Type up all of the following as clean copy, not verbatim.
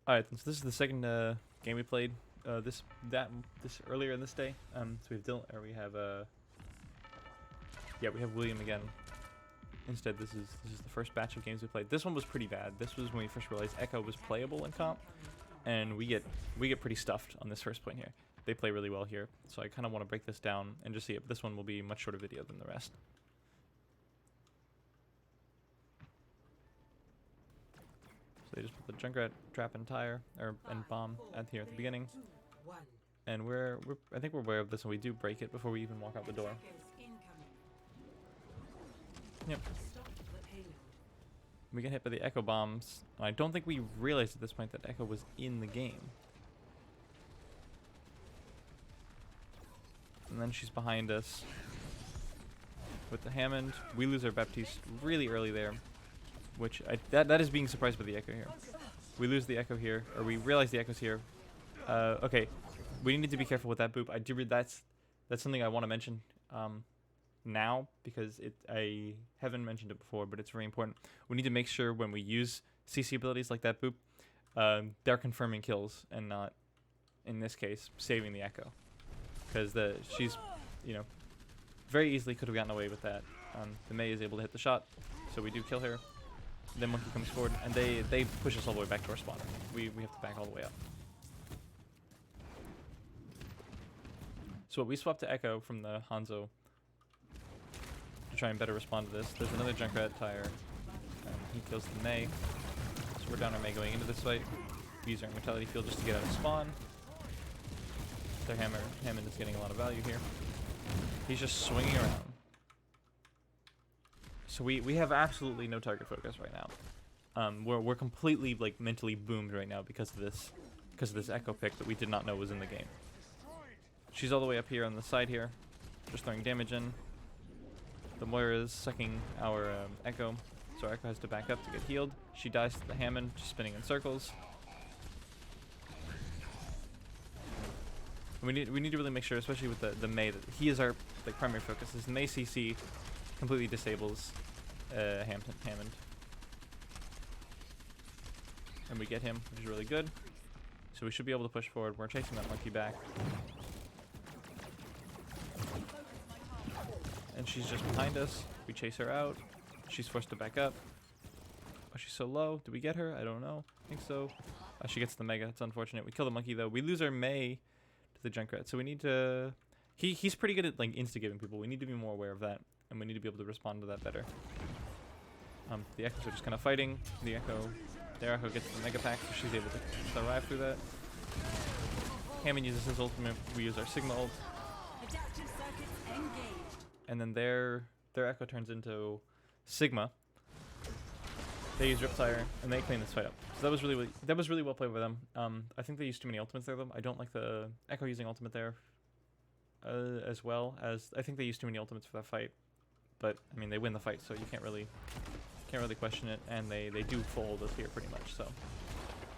Alright, so this is the second game we played. This earlier in this day. So we have Dylan, or we have yeah, we have William again. Instead, this is the first batch of games we played. This one was pretty bad. This was when we first realized Echo was playable in comp, and we get pretty stuffed on this first point here. They play really well here, so I kind of want to break this down and just see if this one will be a much shorter video than the rest. So they just put the Junkrat trap and tire and bomb at here at the beginning, and I think we're aware of this, and we do break it before we even walk out the door. Yep. We get hit by the Echo bombs. I don't think we realized at this point that Echo was in the game. And then she's behind us with the Hammond. We lose our Baptiste really early there, which that is being surprised by the Echo here. We lose the Echo here, or we realize the Echo's here. Okay, we need to be careful with that boop. I do read that's something I want to mention now, because I haven't mentioned it before, but it's very important. We need to make sure when we use CC abilities like that boop, they're confirming kills and not, in this case, saving the Echo. Because she's, you know, very easily could have gotten away with that. The Mei is able to hit the shot, so we do kill her. Then Monkey comes forward, and they push us all the way back to our spawner. We have to back all the way up. So we swapped to Echo from the Hanzo to try and better respond to this. There's another Junkrat tire, and he kills the Mei. So we're down our Mei going into this fight. We use our Mortality Field just to get out of spawn. Their Hammond is getting a lot of value here. He's just swinging around. So we have absolutely no target focus right now. We're completely like mentally boomed right now because of this Echo pick that we did not know was in the game. She's all the way up here on the side here, just throwing damage in. The Moira is sucking our Echo, so our Echo has to back up to get healed. She dies to the Hammond, just spinning in circles. We need to really make sure, especially with the Mei, that he is our primary focus. His Mei CC completely disables Hammond, and we get him, which is really good. So we should be able to push forward. We're chasing that Monkey back, and she's just behind us. We chase her out. She's forced to back up. Oh, she's so low. Did we get her? I don't know. I think so. She gets the Mega. It's unfortunate. We kill the Monkey though. We lose our Mei to the Junkrat, so we need to. He's pretty good at like instigating people. We need to be more aware of that, and we need to be able to respond to that better. The Echoes are just kind of fighting. Their Echo gets the Mega Pack, so she's able to survive through that. Hammond uses his ultimate. We use our Sigma ult, and then their Echo turns into Sigma. They use Riptire, and they clean this fight up. So that was really well played by them. I think they used too many ultimates there though. I don't like the Echo using ultimate there, as well as I think they used too many ultimates for that fight. But I mean, they win the fight, so you can't really question it. And they do fold us here pretty much, so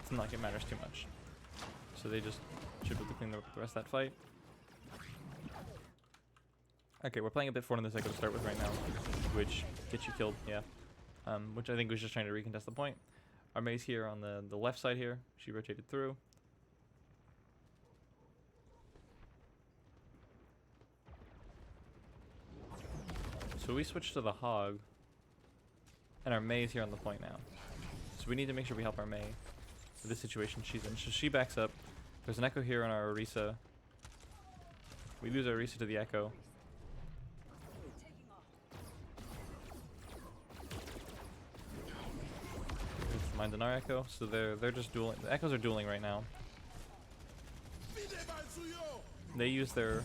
it's not like it matters too much. So they just should be able to clean the rest of that fight. Okay, we're playing a bit forward on this Echo to start with right now, which gets you killed. Yeah. Which I think was just trying to recontest the point. Our Mei's here on the left side here. She rotated through. So we switched to the Hog. And our Mei's here on the point now. So we need to make sure we help our Mei with this situation she's in. So she backs up. There's an Echo here on our Orisa. We lose our Orisa to the Echo. Mind on our Echo, so they're just dueling. The Echoes are dueling right now. They use their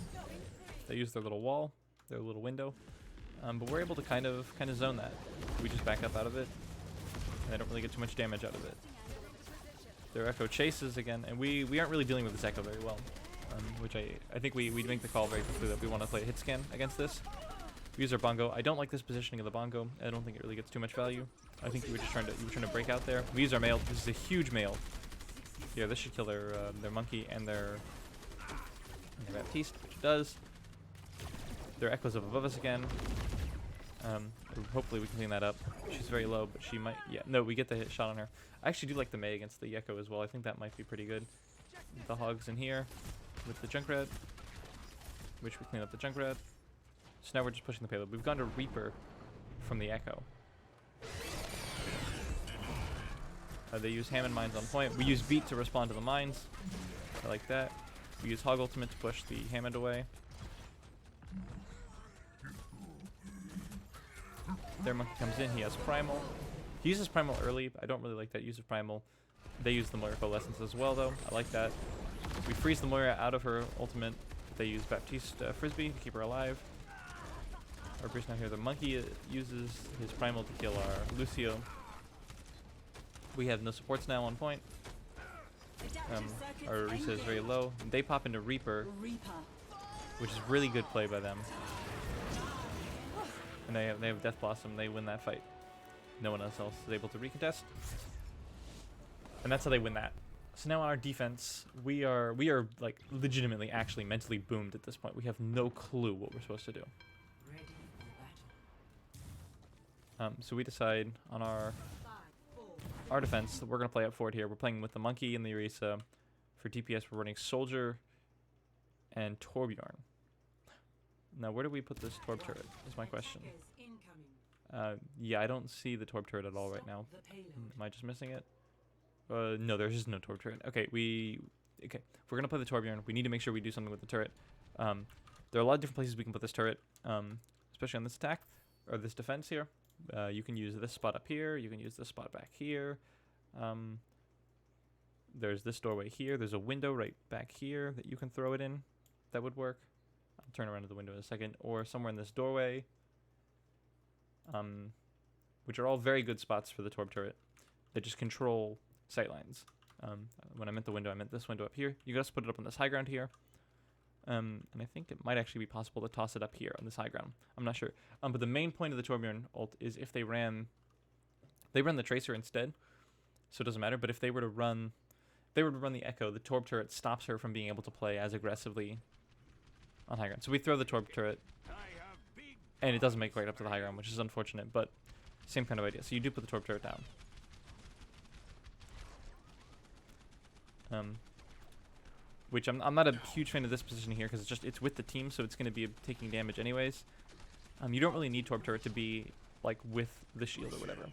little wall, their little window, but we're able to kind of zone that. We just back up out of it, and they don't really get too much damage out of it. Their Echo chases again, and we aren't really dealing with this Echo very well, which I think we make the call very quickly that we want to play a hit scan against this. We use our Bongo. I don't like this positioning of the Bongo. I don't think it really gets too much value. I think you were trying to break out there. We use our Mail. This is a huge Mail. Yeah, this should kill their Monkey and their Baptiste, which it does. Their Echoes up above us again. Hopefully we can clean that up. She's very low, but she might... Yeah, no, we get the hit shot on her. I actually do like the Mei against the Echo as well. I think that might be pretty good. The Hogs in here with the Junkrat, which we clean up the Junkrat. So now we're just pushing the payload. We've gone to Reaper from the Echo. They use Hammond Mines on point. We use Beat to respond to the mines. I like that. We use Hog Ultimate to push the Hammond away. Their monkey comes in. He has Primal. He uses Primal early. I don't really like that use of Primal. They use the Moira Coalescence as well, though. I like that. We freeze the Moira out of her ultimate. They use Baptiste Frisbee to keep her alive. Our priest now here. The monkey uses his Primal to kill our Lucio. We have no supports now on point. Our Orisa is very low. They pop into Reaper, which is really good play by them. And they have Death Blossom. They win that fight. No one else is able to recontest. And that's how they win that. So now our defense, we are like legitimately actually mentally boomed at this point. We have no clue what we're supposed to do. So we decide on our defense that we're going to play up forward here. We're playing with the monkey and the Orisa. For DPS, we're running Soldier and Torbjorn. Now, where do we put this Torb turret is my question. Yeah, I don't see the Torb turret at all right now. Am I just missing it? No, there's just no Torb turret. Okay, if we're going to play the Torbjorn, we need to make sure we do something with the turret. There are a lot of different places we can put this turret, especially on this attack, or this defense here. You can use this spot up here. You can use this spot back here. There's this doorway here. There's a window right back here that you can throw it in. That would work. I'll turn around to the window in a second. Or somewhere in this doorway. Which are all very good spots for the Torb turret. They just control sightlines. When I meant the window, I meant this window up here. You can just put it up on this high ground here. And I think it might actually be possible to toss it up here on this high ground. I'm not sure. But the main point of the Torbjorn ult is if they run the Tracer instead, so it doesn't matter. But if they were to run the Echo, the Torb turret stops her from being able to play as aggressively on high ground. So we throw the Torb turret, and it doesn't make it right up to the high ground, which is unfortunate, but same kind of idea. So you do put the Torb turret down. Which I'm not a huge fan of this position here because it's with the team, so it's going to be taking damage anyways. You don't really need Torb turret to be like with the shield or whatever.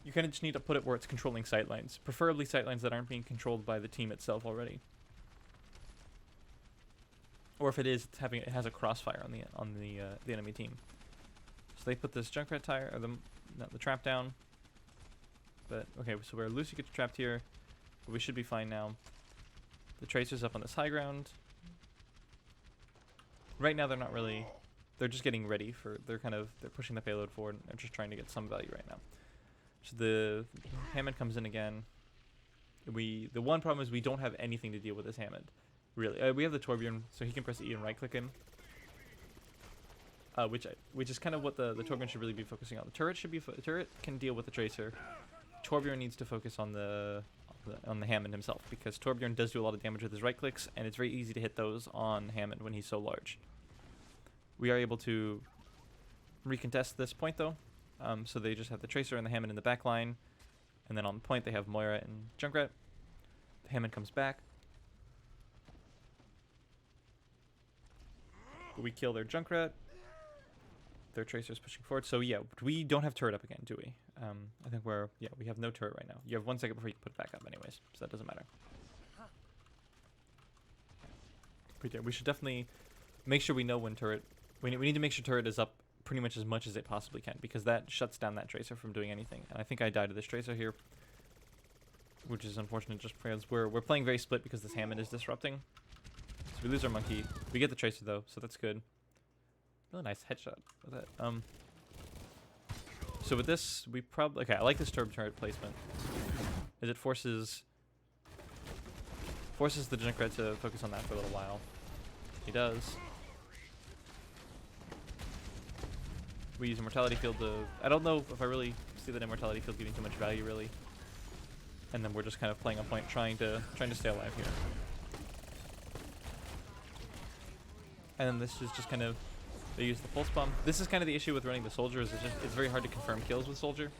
You kind of just need to put it where it's controlling sightlines, preferably sightlines that aren't being controlled by the team itself already. Or if it is, it has a crossfire on the enemy team. So they put this Junkrat tire or the trap down. But okay, so where Lucy gets trapped here, but we should be fine now. The Tracer's up on this high ground. Right now they're not really, they're just getting ready for, they're pushing the payload forward. They're just trying to get some value right now. So the Hammond comes in again. The one problem is we don't have anything to deal with this Hammond. Really, we have the Torbjorn, so he can press E and right click him. Which is kind of what the Torbjorn should really be focusing on. The turret can deal with the Tracer. Torbjorn needs to focus on the Hammond himself, because Torbjorn does do a lot of damage with his right clicks, and it's very easy to hit those on Hammond when he's so large. We are able to recontest this point though, so they just have the Tracer and the Hammond in the back line, and then on the point they have Moira and Junkrat. The Hammond comes back. We kill their Junkrat. Their Tracer's pushing forward. So yeah, we don't have turret up again, do we? I think we have no turret right now. You have 1 second before you can put it back up anyways, so that doesn't matter. But yeah, we should definitely make sure we know when turret, we need to make sure turret is up pretty much as it possibly can, because that shuts down that Tracer from doing anything. And I think I died to this Tracer here, which is unfortunate just because we're playing very split because this Hammond is disrupting. So we lose our monkey. We get the Tracer though, so that's good. Really nice headshot with that. So with this, we probably... Okay, I like this Torb turret placement, as it forces the Junkrat to focus on that for a little while. He does. We use Immortality Field to... I don't know if I really see that Immortality Field giving too much value, really. And then we're just kind of playing a point, trying to stay alive here. And then this is just kind of They use the pulse bomb. This is kind of the issue with running the soldier. Is it's very hard to confirm kills with soldier,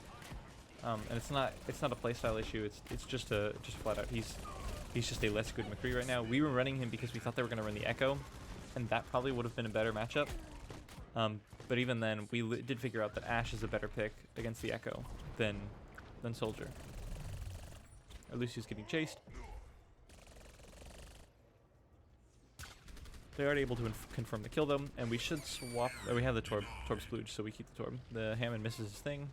and it's not a playstyle issue. It's just flat out he's just a less good McCree right now. We were running him because we thought they were going to run the Echo, and that probably would have been a better matchup. But even then, we did figure out that Ashe is a better pick against the Echo than soldier. Lucius getting chased. They're already able to confirm the kill though, and we should swap. We have the Torb splooge, so we keep the Torb. The Hammond misses his thing,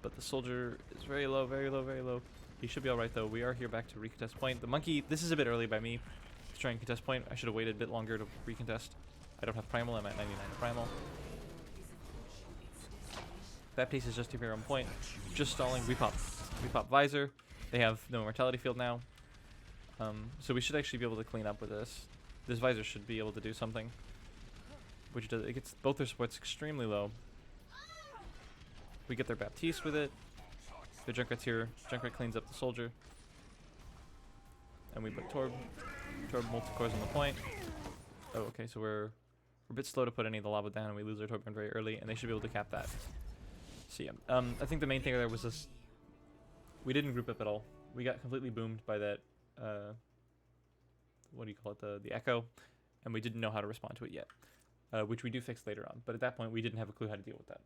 but the soldier is very low, very low, very low. He should be alright though. We are here back to recontest point. The monkey, this is a bit early by me to try and contest point. I should have waited a bit longer to recontest. I don't have primal, I'm at 99 primal. Baptiste is just here on point, just stalling. We pop visor. They have no mortality field now, so we should actually be able to clean up with this. This visor should be able to do something, which does. It gets both their supports extremely low. We get their Baptiste with it. The Junkrat's here. Junkrat cleans up the soldier, and we put Torb multi-cores on the point. Oh, okay. So we're a bit slow to put any of the lava down, and we lose our Torb very early, and they should be able to cap that. So yeah, I think the main thing there was this. We didn't group up at all. We got completely boomed by that. What do you call it? The Echo, and we didn't know how to respond to it yet, which we do fix later on. But at that point, we didn't have a clue how to deal with that.